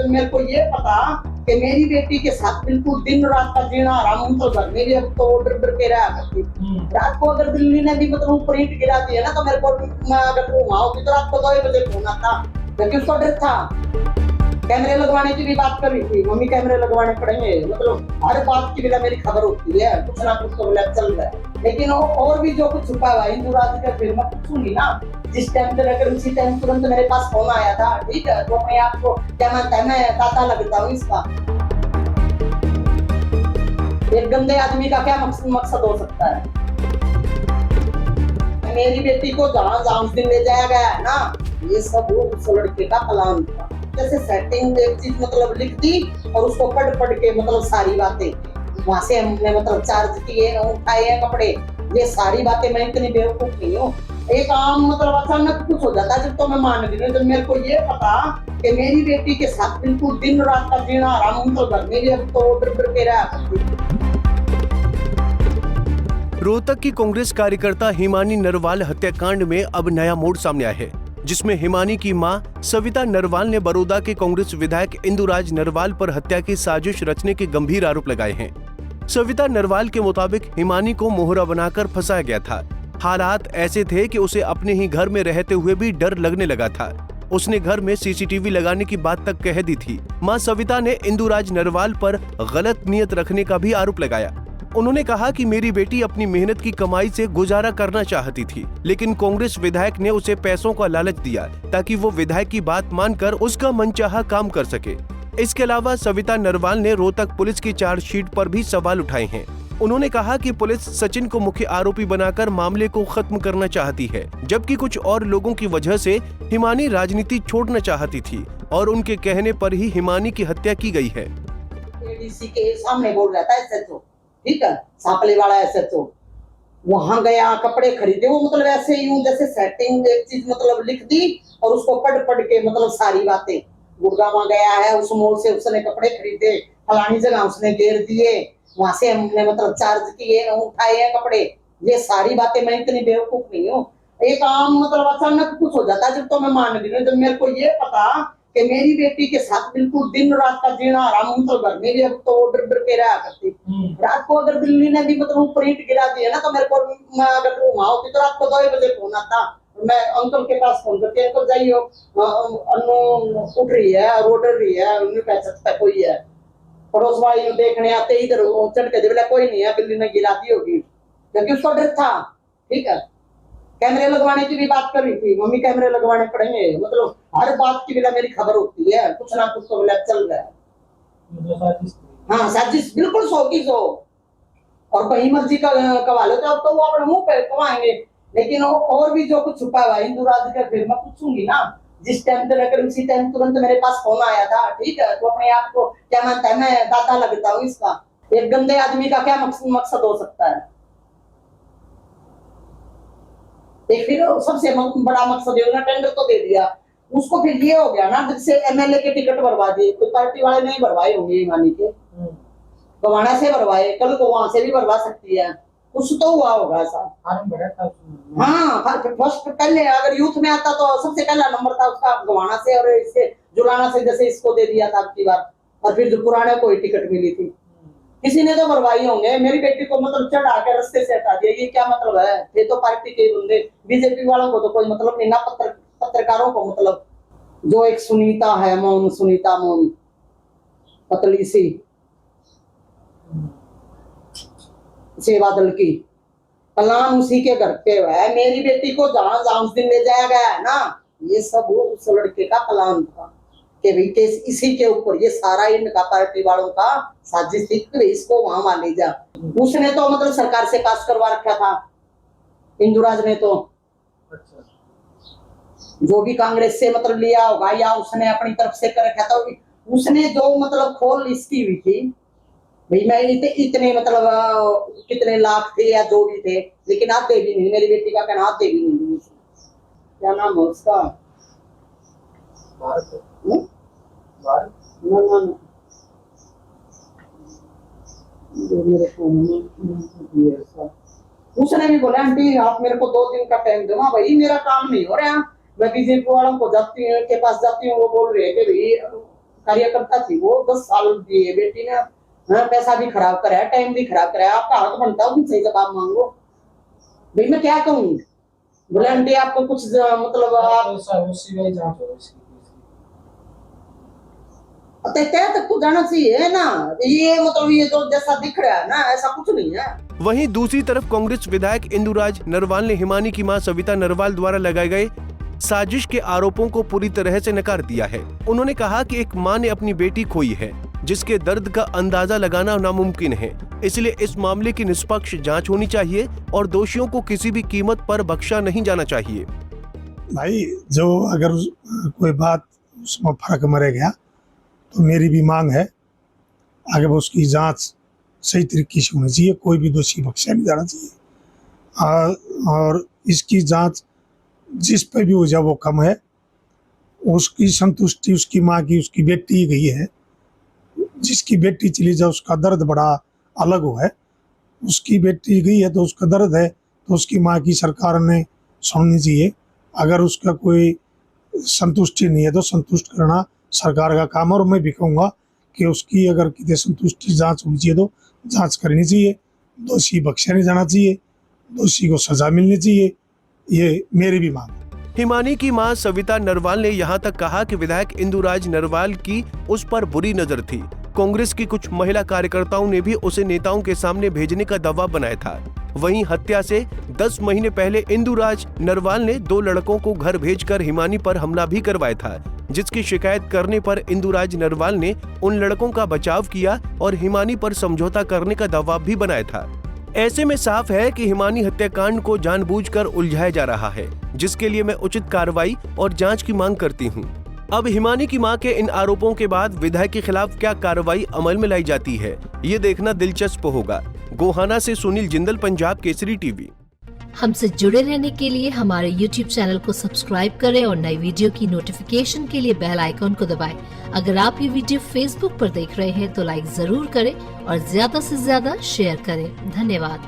जब मेरे को ये पता कि मेरी बेटी के साथ बिल्कुल दिन रात का जीना हराम हूं, तो घर में भी अब तो डर डर के रहा करती। रात को अगर दिल्ली ने भी मतलब ऊपर ईंट गिरा दी है ना, तो मेरे को मैं अगर वहां होती तो रात को 2 बजे फोन आता, क्योंकि उसका डर था। कैमरे लगवाने की भी बात कर रही थी, मम्मी कैमरे लगवाने पड़ेंगे, मतलब हर बात की बिना मेरी खबर होती है, कुछ ना कुछ तो चल रहा है। लेकिन और भी जो कुछ छुपा हुआ हिंदू राज का फिर मैं पूछूंगी ना, जिस टाइम पे अगर उसी टाइम तुरंत मेरे पास फोन आया था, ठीक है, तो अपने आप को क्या मानता है, मैं दाता लगता हूँ इसका। एक गंदे आदमी का क्या मकसद हो सकता है? मेरी बेटी को जहाँ उस दिन ले जाया गया है ना, ये सब उस लड़के का प्लान था। जैसे सेटिंग एक चीज मतलब लिख दी और उसको पढ़ के मतलब सारी बातें वहां से हमने मतलब चार्ज किए, उठाए हैं कपड़े, ये सारी बातें। मैं इतनी बेवकूफ नहीं हूँ। एक आम मतलब अचानक कुछ हो जाता है जब, तो मैं मान भी नहीं। जब मेरे को ये पता कि मेरी बेटी के साथ बिल्कुल दिन रात का जीना हराम, तो घर में भी अब तो डर डर के रहा करती। रोहतक की कांग्रेस कार्यकर्ता हिमानी नरवाल हत्याकांड में अब नया मोड़ सामने आया है, जिसमें हिमानी की मां सविता नरवाल ने बड़ौदा के कांग्रेस विधायक इंदुराज नरवाल पर हत्या की साजिश रचने के गंभीर आरोप लगाए हैं। सविता नरवाल के मुताबिक हिमानी को मोहरा बनाकर फंसाया गया था। हालात ऐसे थे कि उसे अपने ही घर में रहते हुए भी डर लगने लगा था। उसने घर में सीसीटीवी लगाने की बात तक कह दी थी। मां सविता ने इंदुराज नरवाल पर गलत नियत रखने का भी आरोप लगाया। उन्होंने कहा कि मेरी बेटी अपनी मेहनत की कमाई से गुजारा करना चाहती थी, लेकिन कांग्रेस विधायक ने उसे पैसों का लालच दिया ताकि वो विधायक की बात मानकर उसका मनचाहा काम कर सके। इसके अलावा सविता नरवाल ने रोहतक पुलिस की चार्जशीट पर भी सवाल उठाए हैं। उन्होंने कहा कि पुलिस सचिन को मुख्य आरोपी बनाकर मामले को खत्म करना चाहती है, जबकि कुछ और लोगों की वजह से हिमानी राजनीति छोड़ना चाहती थी और उनके कहने पर ही हिमानी की हत्या की गई है। एडीसी के सामने बोल रहा था एसएचओ, ठीक है, सापले वाला एसएचओ, वहां गया, कपड़े खरीदे, वो मतलब ऐसे ही हूँ जैसे सेटिंग एक चीज मतलब लिख दी और उसको पढ़ के मतलब सारी बातें। गुड़गांव गया है, उस मोड़ से उसने कपड़े खरीदे, फलानी जगह उसने घेर दिए, वहां से हमने मतलब चार्ज किए, उठाए हैं कपड़े, ये सारी बातें। मैं इतनी बेवकूफ नहीं हूँ। एक आम मतलब अचानक कुछ हो जाता है जब, तो मैं मान भी नहीं। जब मेरे को ये पता कि मेरी बेटी के साथ बिल्कुल दिन रात का जीना हराम, तो घर में भी अब तो डर डर के रहा करती। रात को अगर दिल्ली ने भी मतलब ऊपर ईंट गिरा दी है ना, तो मेरे को मैं अगर वहां होती तो रात को 2 बजे फोन आता, मैं अंकल के पास फोन करती, अंकल जाइयो, अनु उठ रही है, रो डर रही है, उन्हें कह सकता कोई है। पड़ोस वाले देखने आते, इधर चढ़ के बोला कोई नहीं है, बिल्ली ने गिरा दी होगी, क्योंकि उसका डर था। ठीक है, कैमरे लगवाने की भी बात कर रही थी, मम्मी कैमरे लगवाने पड़ेंगे, मतलब हर बात की बिना मेरी खबर होती है, कुछ ना कुछ तो चल रहा है। हाँ, साजिश बिल्कुल 100 की 100। और कहीं मर्जी का कवा लो तो वो अपने मुंह पे कवाएंगे। लेकिन और भी जो कुछ छुपा हुआ हिंदू राज का फिर मैं पूछूंगी ना, जिस टाइम पे लेकर उसी टाइम तुरंत मेरे पास फोन आया था, ठीक है, तो अपने आप को क्या मानता है, मैं दाता लगता हूँ इसका। एक गंदे आदमी का क्या मकसद हो सकता है? एक फिर सबसे बड़ा मकसद है ना, टेंडर तो दे दिया उसको, फिर ये हो गया ना, जिससे एमएलए के टिकट भरवा दिए, कोई पार्टी वाले नहीं भरवाए होंगे हिमानी के, गवाना से भरवाए, कल को वहां से भी भरवा सकती है, कुछ तो हुआ होगा ऐसा। हाँ, फर्स्ट पहले अगर यूथ में आता तो सबसे पहला नंबर था उसका गवाना से, और इससे जुलाना से जैसे इसको दे दिया था आपकी बार, और फिर जो पुराने को टिकट मिली थी, किसी ने तो भरवाई होंगे। मेरी बेटी को मतलब चढ़ा के रास्ते से हटा दिया, ये क्या मतलब है? ये तो पार्टी के बंदे, बीजेपी वालों को तो कोई मतलब नहीं ना, पत्रकारों को मतलब। जो एक सुनीता है मौन, सुनीता मौन, पतली सी सेवा दल की, कलाम उसी के घर पे है। मेरी बेटी को जहां उस दिन ले जाया गया है ना, ये सब उस लड़के का प्लान था कि भाई केस इसी के ऊपर, ये सारा इनका पार्टी वालों का साजिश थी कि इसको वहां मान ले जा। उसने तो मतलब सरकार से पास करवा रखा था इंदुराज ने, तो जो भी कांग्रेस से मतलब लिया होगा या उसने अपनी तरफ से कर रखा था, उसने जो मतलब खोल इसकी हुई थी भाई, मैं इतने मतलब कितने लाख थे या जो भी थे, लेकिन आधे भी नहीं। मेरी बेटी का कहना आधे भी नहीं। क्या नाम है उसका? उसने भी बोला आंटी आप मेरे को 2 दिन का टाइम दो। भाई मेरा काम नहीं हो रहा, मैं बीजेपी वालों को के पास जाती हूँ, वो बोल रहे हैं कि भाई कार्यकर्ता थी वो, 10 साल दिए बेटी ने, हाँ, पैसा भी खराब कराया, टाइम भी खराब कराया, आपका हक बनता है उनसे जवाब मांगो। भाई मैं क्या कहूँ, बोले आंटी आपको कुछ मतलब आप तय तक तो जाना चाहिए ना, ये मतलब ये जो जैसा दिख रहा है ना ऐसा कुछ नहीं है। वहीं दूसरी तरफ कांग्रेस विधायक इंदुराज नरवाल ने हिमानी की मां सविता नरवाल द्वारा लगाए गए साजिश के आरोपों को पूरी तरह से नकार दिया है। उन्होंने कहा कि एक मां ने अपनी बेटी खोई है, जिसके दर्द का अंदाजा लगाना नामुमकिन है, इसलिए इस मामले की निष्पक्ष जांच होनी चाहिए और दोषियों को किसी भी कीमत पर बख्शा नहीं जाना चाहिए। भाई जो अगर कोई बात उसमें फर्क मरे गया तो मेरी भी मांग है आगे वो उसकी जांच सही तरीके से होनी चाहिए, कोई भी दोषी बख्शा नहीं जाना चाहिए। और इसकी जांच जिस पे भी हो जाए वो कम है, उसकी संतुष्टि उसकी माँ की, उसकी बेटी गई है, जिसकी बेटी चली जाए उसका दर्द बड़ा अलग हो है, उसकी बेटी गई है तो उसका दर्द है तो उसकी माँ की सरकार ने सुननी चाहिए। अगर उसका कोई संतुष्टि नहीं है तो संतुष्ट करना सरकार का काम है। और मैं भी कहूँगा कि उसकी अगर किसी संतुष्टि जांच होनी चाहिए तो जांच करनी चाहिए, दोषी बख्शा नहीं जाना चाहिए, दोषी को सजा मिलनी चाहिए, ये मेरी भी मांग है। हिमानी की मां सविता नरवाल ने यहां तक कहा कि विधायक इंदुराज नरवाल की उस पर बुरी नजर थी। कांग्रेस की कुछ महिला कार्यकर्ताओं ने भी उसे नेताओं के सामने भेजने का दबाव बनाया था। वहीं हत्या से 10 महीने पहले इंदुराज नरवाल ने 2 लड़कों को घर भेजकर हिमानी पर हमला भी करवाया था, जिसकी शिकायत करने पर इंदुराज नरवाल ने उन लड़कों का बचाव किया और हिमानी पर समझौता करने का दबाव भी बनाया था। ऐसे में साफ है कि हिमानी हत्याकांड को जानबूझकर उलझाया जा रहा है, जिसके लिए मैं उचित कार्रवाई और जांच की मांग करती हूं। अब हिमानी की मां के इन आरोपों के बाद विधायक के खिलाफ क्या कार्रवाई अमल में लाई जाती है, ये देखना दिलचस्प होगा। गोहाना से सुनील जिंदल, पंजाब केसरी टीवी। हमसे जुड़े रहने के लिए हमारे YouTube चैनल को सब्सक्राइब करें और नई वीडियो की नोटिफिकेशन के लिए बेल आइकॉन को दबाएं। अगर आप ये वीडियो Facebook पर देख रहे हैं तो लाइक जरूर करें और ज्यादा से ज्यादा शेयर करें। धन्यवाद।